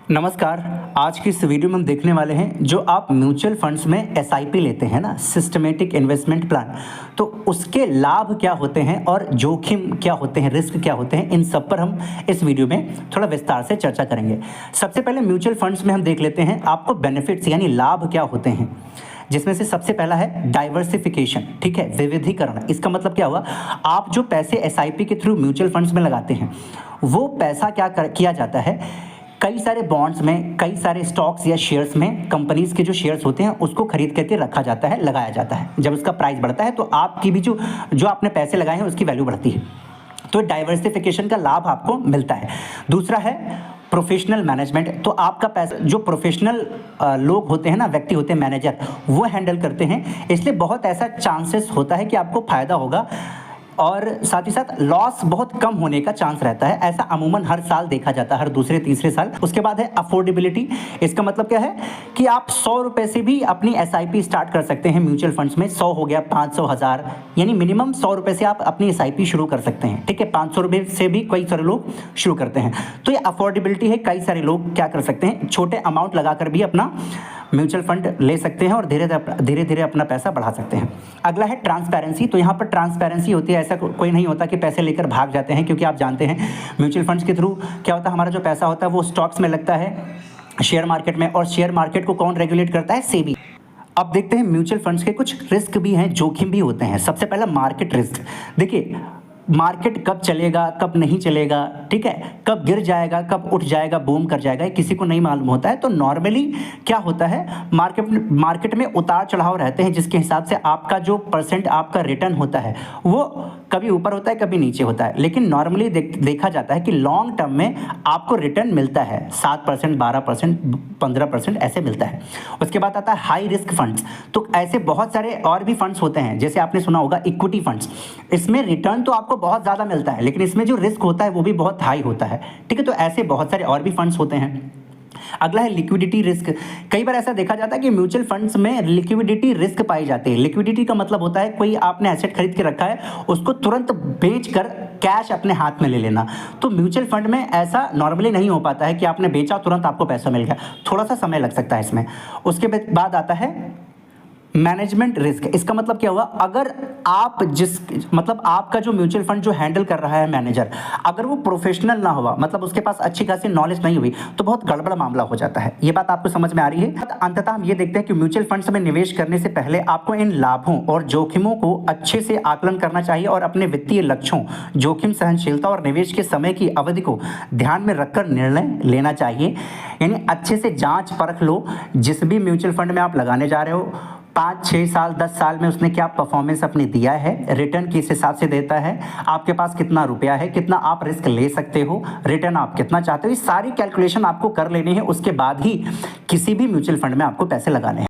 नमस्कार। आज की इस वीडियो में हम देखने वाले हैं जो आप म्यूचुअल फंड्स में एसआईपी लेते हैं ना, सिस्टमेटिक इन्वेस्टमेंट प्लान, तो उसके लाभ क्या होते हैं और जोखिम क्या होते हैं, रिस्क क्या होते हैं, इन सब पर हम इस वीडियो में थोड़ा विस्तार से चर्चा करेंगे। सबसे पहले म्यूचुअल फंड्स में हम देख लेते हैं आपको बेनिफिट्स यानी लाभ क्या होते हैं, जिसमें से सबसे पहला है डाइवर्सिफिकेशन। ठीक है, विविधीकरण। इसका मतलब क्या हुआ, आप जो पैसे एसआईपी के थ्रू म्यूचुअल फंड्स में लगाते हैं वो पैसा किया जाता है, कई सारे बॉन्ड्स में, कई सारे स्टॉक्स या शेयर्स में, कंपनीज के जो शेयर्स होते हैं उसको खरीद करके रखा जाता है, लगाया जाता है। जब उसका प्राइस बढ़ता है तो आपकी भी जो आपने पैसे लगाए हैं उसकी वैल्यू बढ़ती है, तो डाइवर्सिफिकेशन का लाभ आपको मिलता है। दूसरा है प्रोफेशनल मैनेजमेंट। तो आपका पैसा जो प्रोफेशनल लोग होते हैं ना, व्यक्ति होते हैं, मैनेजर, वो हैंडल करते हैं, इसलिए बहुत ऐसा चांसेस होता है कि आपको फायदा होगा और साथ ही साथ लॉस बहुत कम होने का चांस रहता है। ऐसा अमूमन हर साल देखा जाता है, हर दूसरे तीसरे साल। उसके बाद है अफोर्डेबिलिटी। इसका मतलब क्या है कि आप 100 रुपए से भी अपनी एसआईपी स्टार्ट कर सकते हैं म्यूचुअल फंड्स में। 100 हो गया, 500, 1000, यानी मिनिमम 100 रुपए से आप अपनी एसआईपी शुरू कर सकते हैं। ठीक है, 500 रुपए से भी कई सारे लोग शुरू करते हैं, तो ये अफोर्डेबिलिटी है। कई सारे लोग क्या कर सकते हैं, छोटे अमाउंट लगाकर भी अपना म्यूचुअल फंड ले सकते हैं और धीरे धीरे अपना पैसा बढ़ा सकते हैं। अगला है ट्रांसपेरेंसी। तो यहाँ पर ट्रांसपेरेंसी होती है, ऐसा कोई नहीं होता कि पैसे लेकर भाग जाते हैं, क्योंकि आप जानते हैं म्यूचुअल फंड्स के थ्रू क्या होता है, हमारा जो पैसा होता है वो स्टॉक्स में लगता है, शेयर मार्केट में, और शेयर मार्केट को कौन रेगुलेट करता है, सेबी। अब देखते हैं म्यूचुअल फंड्स के कुछ रिस्क भी हैं, जोखिम भी होते हैं। सबसे पहला मार्केट रिस्क। देखिए, मार्केट कब चलेगा कब नहीं चलेगा, ठीक है, कब गिर जाएगा कब उठ जाएगा, बूम कर जाएगा, ये किसी को नहीं मालूम होता है। तो नॉर्मली क्या होता है, मार्केट में उतार चढ़ाव रहते हैं, जिसके हिसाब से आपका जो परसेंट आपका रिटर्न होता है वो कभी ऊपर होता है कभी नीचे होता है। लेकिन नॉर्मली देखा जाता है कि लॉन्ग टर्म में आपको रिटर्न मिलता है 7%, 12%, 15% ऐसे मिलता है। उसके बाद आता है हाई रिस्क फंड्स। तो ऐसे बहुत सारे और भी फंड्स होते हैं, जैसे आपने सुना होगा इक्विटी फंड्स। इसमें रिटर्न तो आपको बहुत ज़्यादा मिलता है, लेकिन इसमें जो रिस्क होता है वो भी बहुत हाई होता है। ठीक है, तो ऐसे बहुत सारे और भी फंड्स होते हैं। अगला है लिक्विडिटी रिस्क। कई बार ऐसा देखा जाता है कि म्यूचुअल फंड्स में लिक्विडिटी रिस्क पाई जाती है। लिक्विडिटी का मतलब होता है कोई आपने एसेट खरीद के रखा है, उसको तुरंत बेचकर कैश अपने हाथ में ले लेना। तो म्यूचुअल फंड में ऐसा नॉर्मली नहीं हो पाता है कि आपने बेचा तुरंत आपको पैसा मिल गया, थोड़ा सा समय लग सकता है इसमें। उसके बाद आता है मैनेजमेंट रिस्क। इसका मतलब क्या हुआ, अगर आप आपका जो म्यूचुअल फंड जो हैंडल कर रहा है मैनेजर, अगर वो प्रोफेशनल ना हुआ, मतलब उसके पास अच्छी खासी नॉलेज नहीं हुई, तो बहुत गड़बड़ मामला हो जाता है। ये बात आपको समझ में आ रही है। अंततः हम ये देखते हैं कि म्यूचुअल फंड्स में निवेश करने से पहले आपको इन लाभों और जोखिमों को अच्छे से आकलन करना चाहिए और अपने वित्तीय लक्ष्यों, जोखिम सहनशीलता और निवेश के समय की अवधि को ध्यान में रखकर निर्णय लेना चाहिए। यानी अच्छे से जांच परख लो, जिस भी म्यूचुअल फंड में आप लगाने जा रहे हो, 5, 6 साल, 10 साल में उसने क्या परफॉर्मेंस अपनी दिया है, रिटर्न किस हिसाब से देता है, आपके पास कितना रुपया है, कितना आप रिस्क ले सकते हो, रिटर्न आप कितना चाहते हो, ये सारी कैलकुलेशन आपको कर लेनी है। उसके बाद ही किसी भी म्यूचुअल फंड में आपको पैसे लगाने हैं।